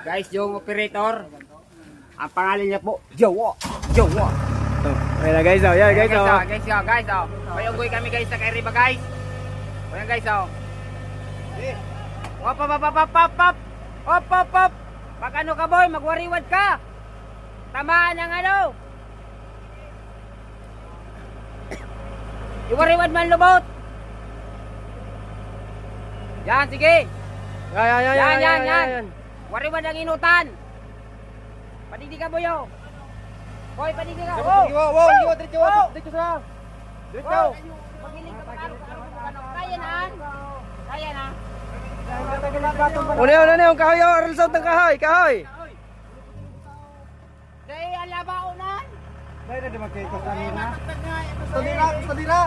Guys, yung operator. Ang pangalan niya po, Jowo. Jowo. Ayan na guys, oh. Yan guys, oh. Guys, oh. May unggoy kami guys sa Kairiba guys. Ayan guys, oh. Hop, hop, hop, hop, hop, hop. Hop, hop, hop. Pag ano ka boy, magwariwad ka. Tamaan ang ano. Iwariwad man lubot. Yan, sige. Yan. Wariwad ang inutan. Padigdi ka boyo. Boy, padigdi ka. Wow, dito sa. Dito. Magiling ka ano. Kaya na. Kaya na. Uli yung kahoy, oh. Result ng kahoy. Dahil alaba unan. Dahil na di magkikos kanina. Salira.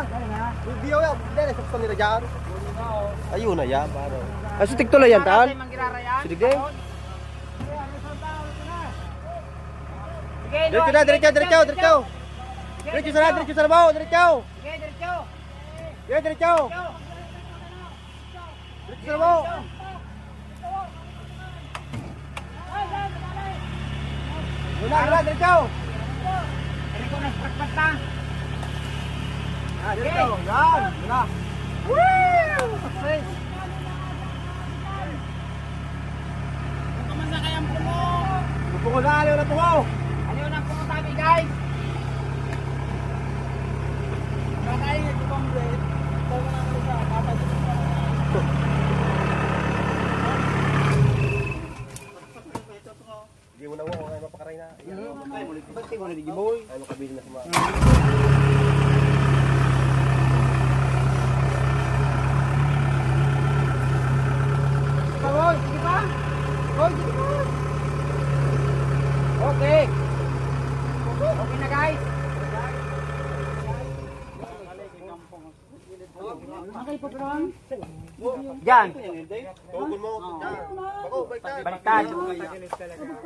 Biyaw yan. Dahil sa salira dyan. Ayun na yan, paano? Ay, sutik tuloy yan, Tal? Sutik din. Diretso na, diretso. Diretso sa bawo, diretso. Diretso sa bawo. Wala, diretso. Riko na sprakpat ta. Diretso, yan. Wala. Woo! Success. Kaman sa kayang pumo. Pupungo na, aliw na tungo. Aliw na pumo tabi guys. Bakay na ibang bread. Ito mo na ako sa kapag. Hindi mo na mo, kaya mapakaray na. Ba't mo na di giboy? Ay, makabili na suma. Sige pa. Okay. Okay na guys. Okay po bro. Diyan. Tugon mo. Bako, baliktad. Baliktad.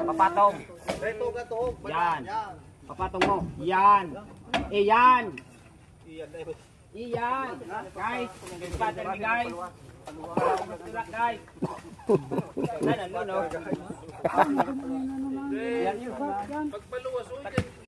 Papatong. Reto ka tuhog. Yan. Papatong mo. Yan. Yan. Iyan. Guys, pattern ni guys. Guys. Ano, no? Yan yun. Pagpaluwas,